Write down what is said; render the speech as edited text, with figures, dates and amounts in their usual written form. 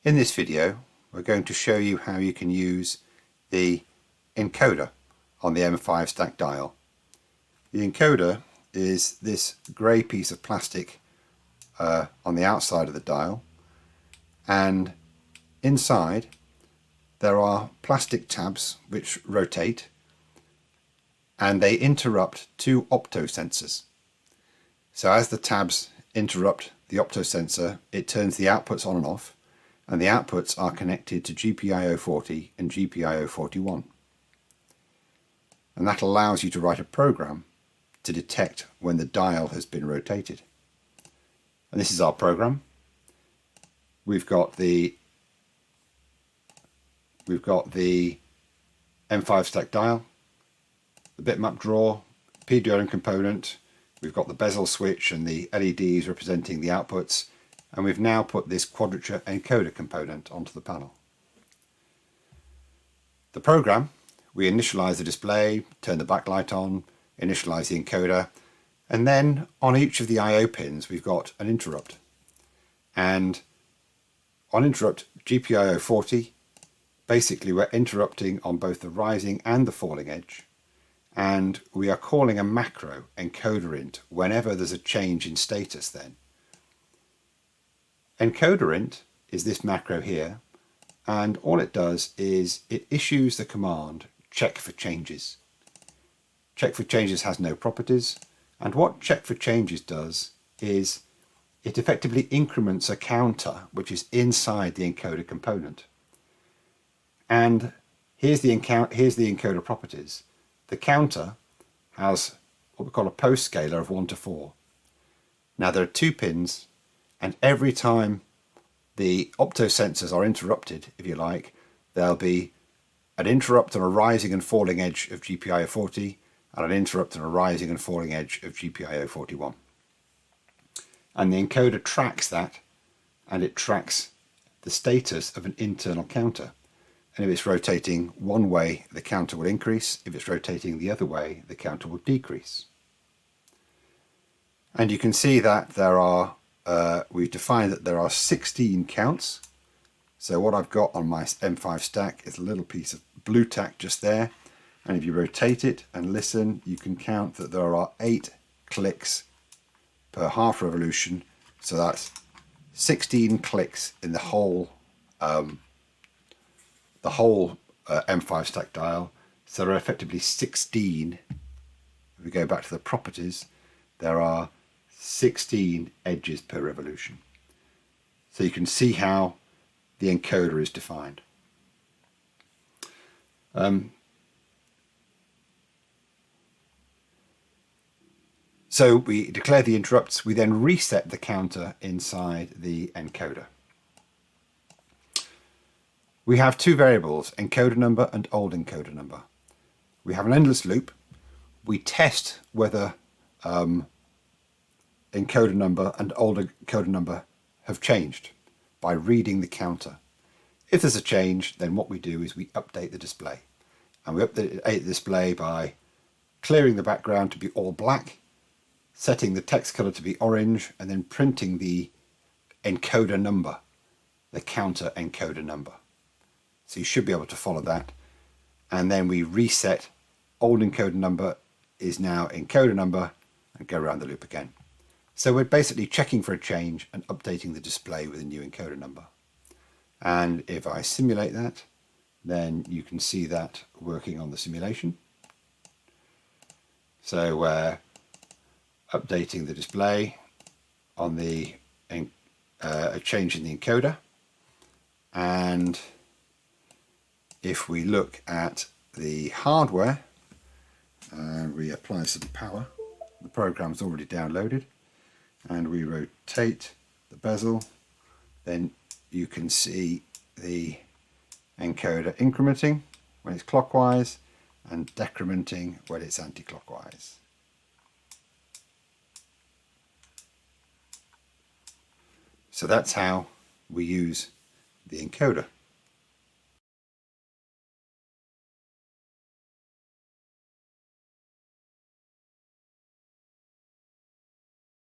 In this video, we're going to show you how you can use the encoder on the M5 stack dial. The encoder is this grey piece of plastic on the outside of the dial, and inside there are plastic tabs which rotate, and they interrupt two optosensors. So as the tabs interrupt the optosensor, it turns the outputs on and off, and the outputs are connected to GPIO 40 and GPIO 41. And that allows you to write a program to detect when the dial has been rotated. And this is our program. We've got the M5 stack dial, the bitmap drawer, PWM component. We've got the bezel switch and the LEDs representing the outputs, and we've now put this quadrature encoder component onto the panel. The program, we initialize the display, turn the backlight on, initialize the encoder, and then on each of the I/O pins we've got an interrupt. And on interrupt GPIO 40, basically we're interrupting on both the rising and the falling edge, and we are calling a macro encoder int whenever there's a change in status then. Encoder int is this macro here, and all it does is it issues the command check for changes. Check for changes has no properties, and what check for changes does is it effectively increments a counter which is inside the encoder component. And here's the encoder properties. The counter has what we call a post scalar of 1 to 4. Now there are 2 pins, and every time the optosensors are interrupted, if you like, there'll be an interrupt on a rising and falling edge of GPIO 40 and an interrupt on a rising and falling edge of GPIO 41. And the encoder tracks that, and it tracks the status of an internal counter. And if it's rotating one way, the counter will increase. If it's rotating the other way, the counter will decrease. And you can see that there are, we've defined that there are 16 counts. So what I've got on my M5 stack is a little piece of blue tack just there. And if you rotate it and listen, you can count that there are 8 clicks per half revolution. So that's 16 clicks in the whole M5 stack dial. So there are effectively 16. If we go back to the properties, there are 16 edges per revolution. So you can see how the encoder is defined. So we declare the interrupts, we then reset the counter inside the encoder. We have 2 variables, encoder number and old encoder number. We have an endless loop. We test whether encoder number and old encoder number have changed by reading the counter. If there's a change, then what we do is we update the display. And we update the display by clearing the background to be all black, setting the text color to be orange, and then printing the encoder number, the counter encoder number. So you should be able to follow that. And then we reset old encoder number is now encoder number, and go around the loop again. So we're basically checking for a change and updating the display with a new encoder number. And if I simulate that, then you can see that working on the simulation. So we're updating the display on the a change in the encoder. And if we look at the hardware and we apply some power, the program's already downloaded, and we rotate the bezel, then you can see the encoder incrementing when it's clockwise and decrementing when it's anti-clockwise. So that's how we use the encoder.